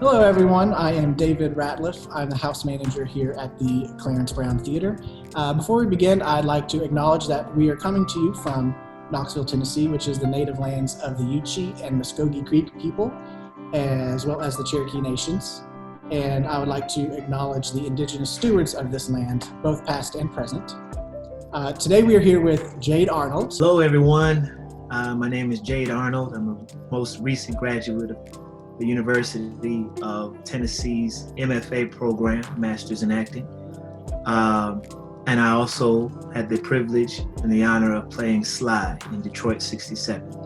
Hello, everyone. I am David Ratliff. I'm the house manager here at the Clarence Brown Theater. Before we begin, I'd like to acknowledge that we are coming to you from Knoxville, Tennessee, which is the native lands of the Yuchi and Muskogee Creek people, as well as the Cherokee Nations. And I would like to acknowledge the indigenous stewards of this land, both past and present. Today we are here with Jade Arnold. Hello, everyone. My name is Jade Arnold. I'm a most recent graduate of the University of Tennessee's MFA program, Masters in Acting. And I also had the privilege and the honor of playing Sly in Detroit 67.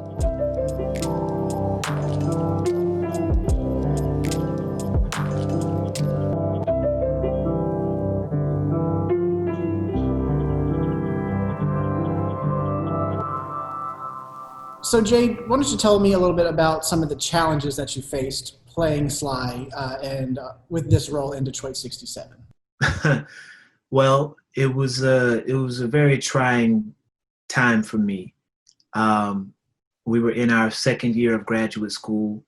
So Jade, why don't you tell me a little bit about some of the challenges that you faced playing Sly and with this role in Detroit 67? Well, it was a very trying time for me. We were in our second year of graduate school,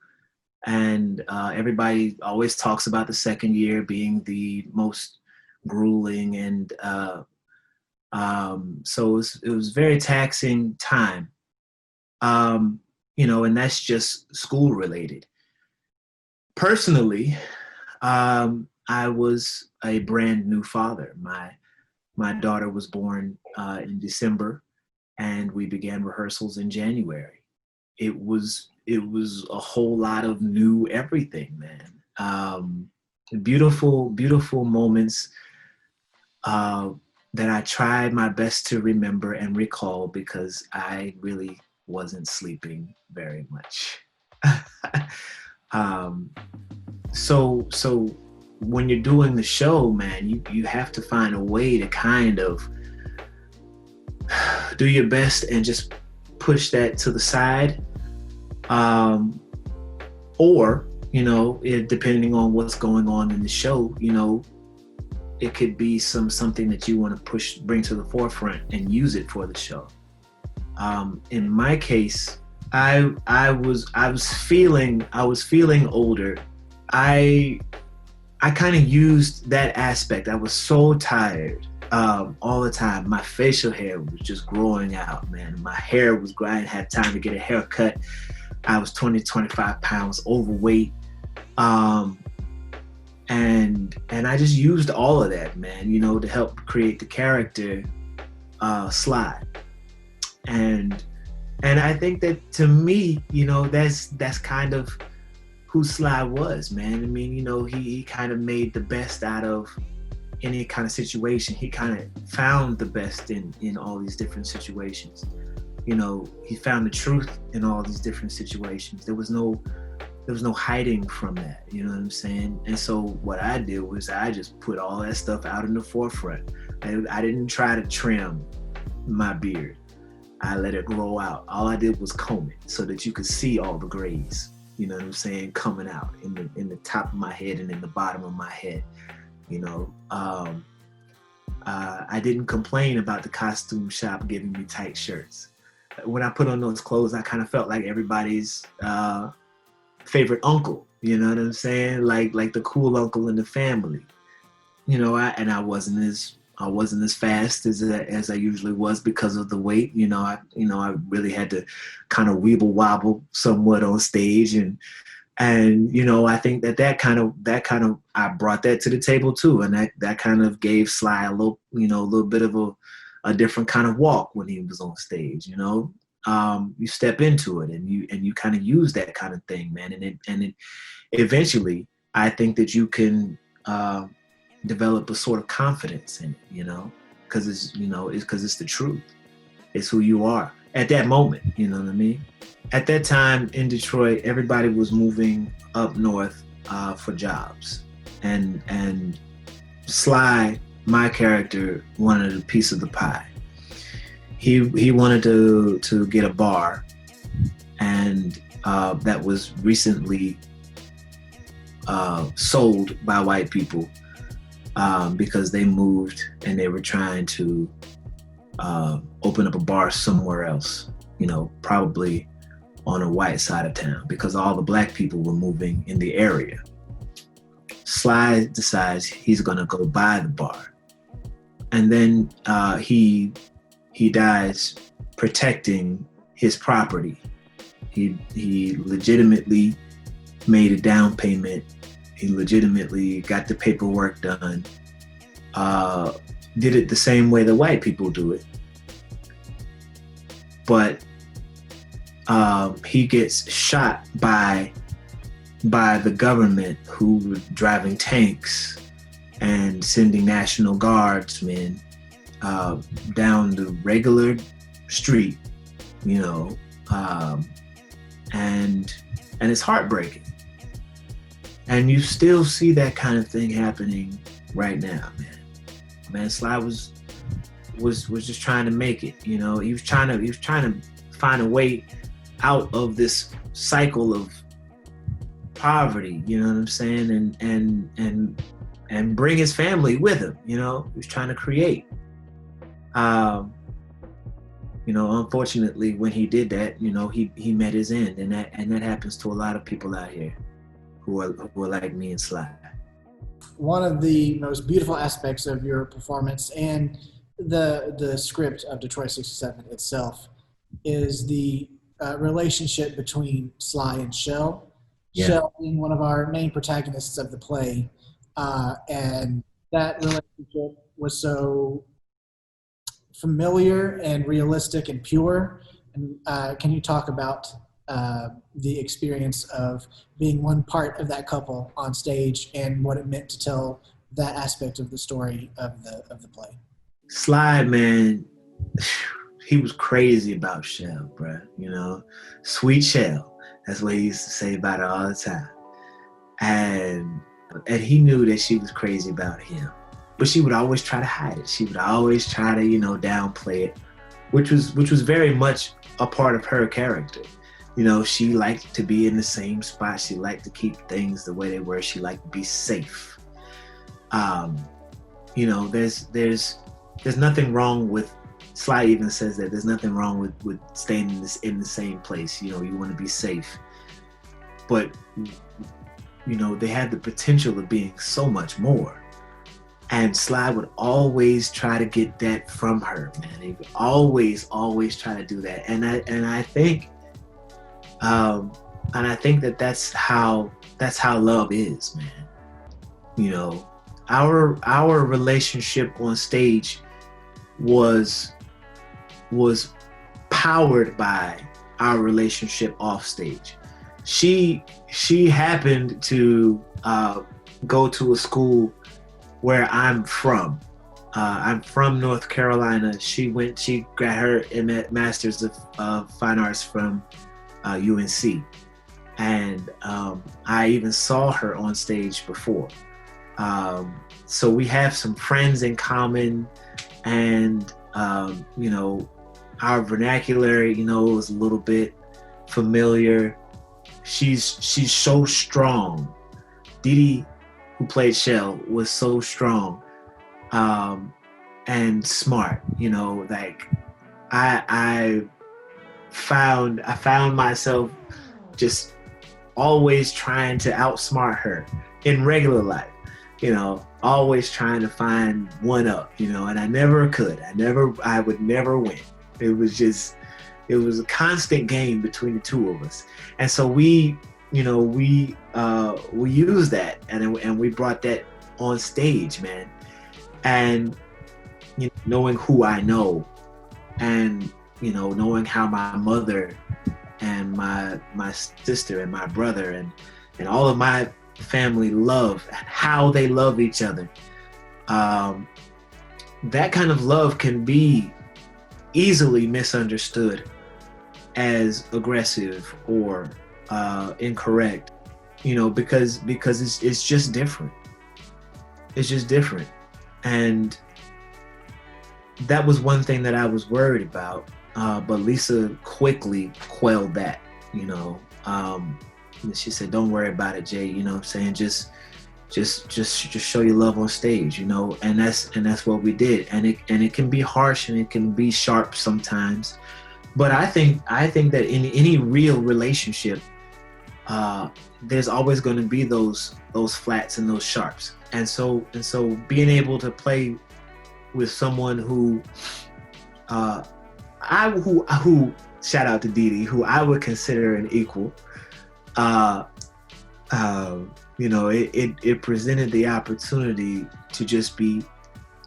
and everybody always talks about the second year being the most grueling, and so it was very taxing time. And that's just school related. Personally, I was a brand new father. My daughter was born in December, and we began rehearsals in January. It was a whole lot of new everything, man. Beautiful, beautiful moments that I tried my best to remember and recall because I really wasn't sleeping very much. So when you're doing the show, man, you have to find a way to kind of do your best and just push that to the side. Or, depending on what's going on in the show, it could be something that you want to bring to the forefront and use it for the show. In my case, I was feeling older. I kind of used that aspect. I was so tired all the time. My facial hair was just growing out, man. My hair was growing. I didn't have time to get a haircut. I was 25 pounds overweight. And I just used all of that, man, to help create the character Sly. And I think that to me, that's kind of who Sly was, man. I mean, he kind of made the best out of any kind of situation. He kind of found the best in all these different situations. He found the truth in all these different situations. There was no hiding from that, you know what I'm saying? And so what I did was I just put all that stuff out in the forefront. I didn't try to trim my beard. I let it grow out. All I did was comb it so that you could see all the grays, you know what I'm saying, coming out in the top of my head and in the bottom of my head. I didn't complain about the costume shop giving me tight shirts. When I put on those clothes, I kind of felt like everybody's favorite uncle, you know what I'm saying? Like the cool uncle in the family. I wasn't as fast as I usually was because of the weight. I really had to kind of weeble wobble somewhat on stage, and I think that kind of I brought that to the table too, and that kind of gave Sly a little bit of a different kind of walk when he was on stage. You step into it and you kind of use that kind of thing, man, and it eventually I think that you can develop a sort of confidence in it, because it's the truth. It's who you are at that moment, you know what I mean? At that time in Detroit, everybody was moving up north for jobs, and Sly, my character, wanted a piece of the pie. He wanted to get a bar, and that was recently sold by white people. Because they moved and they were trying to open up a bar somewhere else, probably on a white side of town, because all the black people were moving in the area. Sly decides he's gonna go buy the bar, and then he dies protecting his property. He legitimately made a down payment. He legitimately got the paperwork done. Did it the same way the white people do it, but he gets shot by the government, who were driving tanks and sending National Guardsmen down the regular street, you know, and it's heartbreaking. And you still see that kind of thing happening right now, man. Man, Sly was just trying to make it, you know. He was trying to find a way out of this cycle of poverty, you know what I'm saying, and bring his family with him, you know. He was trying to create. You know, unfortunately, when he did that, you know, he met his end, and that happens to a lot of people out here who are like me and Sly. One of the most beautiful aspects of your performance and the script of Detroit 67 itself is the relationship between Sly and Shell. Yeah. Shell being one of our main protagonists of the play, and that relationship was so familiar and realistic and pure. And can you talk about the experience of being one part of that couple on stage and what it meant to tell that aspect of the story of the play? Sly, man, he was crazy about Shell, bro. You know, sweet Shell. That's what he used to say about her all the time. And he knew that she was crazy about him, but she would always try to hide it. She would always try to, you know, downplay it, which was very much a part of her character. You know, she liked to be in the same spot. She liked to keep things the way they were. She liked to be safe. You know, there's nothing wrong with, Sly even says that there's nothing wrong with staying in the same place. You know, you want to be safe. But, you know, they had the potential of being so much more. And Sly would always try to get that from her, man. He would always try to do that. And I think that that's how love is, man. You know, our relationship on stage was powered by our relationship off stage. She happened to go to a school where I'm from. I'm from North Carolina. She got her Master's of Fine Arts from UNC. And I even saw her on stage before. So we have some friends in common, and you know, our vernacular, you know, was a little bit familiar. She's so strong. Dee, who played Shell, was so strong and smart. You know, like I found myself just always trying to outsmart her in regular life. You know, always trying to find one up. You know, and I never could. I would never win. It was a constant game between the two of us. And so we used that and we brought that on stage, man. And, you know, knowing who I know, and, you know, knowing how my mother and my sister and my brother and all of my family love, and how they love each other, that kind of love can be easily misunderstood as aggressive or incorrect, you know, because it's just different. It's just different. And that was one thing that I was worried about, but Lisa quickly quelled that, you know. She said, "Don't worry about it, Jay. You know what I'm saying? Just show your love on stage, you know." And that's what we did. And it can be harsh and it can be sharp sometimes. But I think that in any real relationship, there's always going to be those flats and those sharps. And so being able to play with someone who who shout out to Dee Dee, who I would consider an equal. You know, it presented the opportunity to just be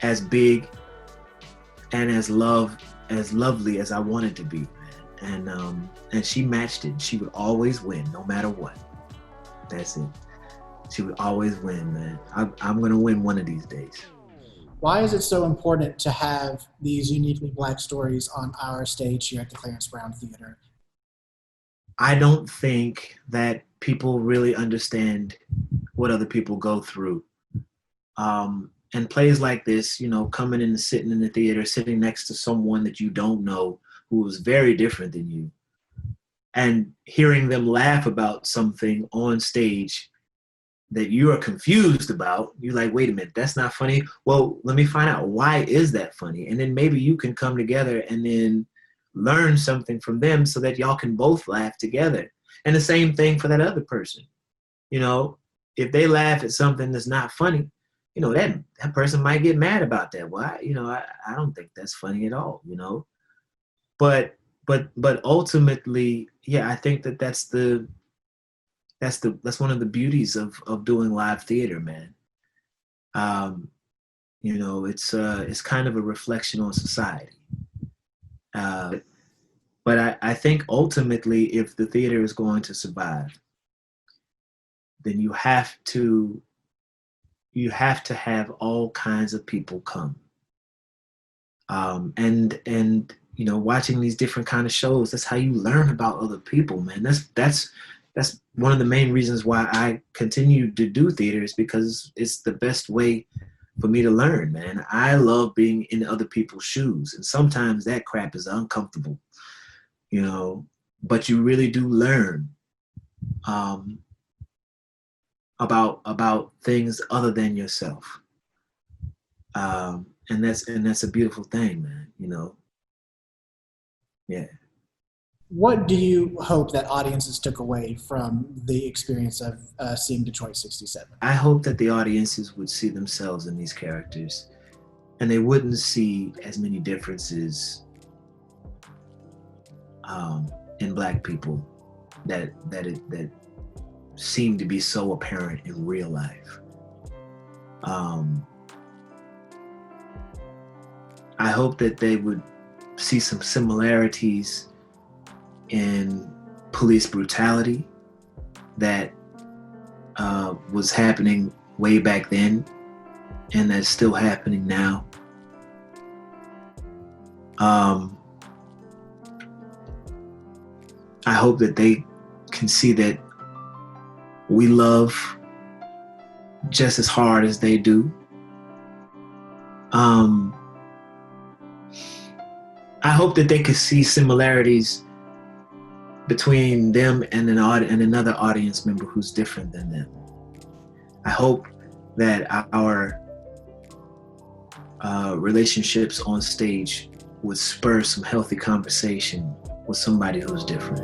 as big and as lovely as I wanted to be, man. And she matched it. She would always win, no matter what. That's it. She would always win, man. I'm gonna win one of these days. Why is it so important to have these uniquely Black stories on our stage here at the Clarence Brown Theater? I don't think that people really understand what other people go through. And plays like this, you know, coming in and sitting in the theater, sitting next to someone that you don't know who is very different than you, and hearing them laugh about something on stage that you are confused about, you're like, wait a minute, that's not funny. Well, let me find out, why is that funny? And then maybe you can come together and then learn something from them so that y'all can both laugh together. And the same thing for that other person. You know, if they laugh at something that's not funny, you know, that person might get mad about that. Well, I don't think that's funny at all, you know. But ultimately, yeah, I think that's one of the beauties of doing live theater, man. You know, it's kind of a reflection on society. But I think ultimately, if the theater is going to survive, then you have to have all kinds of people come. And you know, watching these different kind of shows, that's how you learn about other people, man. That's one of the main reasons why I continue to do theater, is because it's the best way for me to learn, man. I love being in other people's shoes, and sometimes that crap is uncomfortable, you know, but you really do learn about things other than yourself. And that's a beautiful thing, man, you know. Yeah. What do you hope that audiences took away from the experience of seeing Detroit 67? I hope that the audiences would see themselves in these characters, and they wouldn't see as many differences in Black people that seem to be so apparent in real life. I hope that they would see some similarities in police brutality that was happening way back then, and that's still happening now. I hope that they can see that we love just as hard as they do. I hope that they could see similarities between them and another audience member who's different than them. I hope that our relationships on stage would spur some healthy conversation with somebody who's different.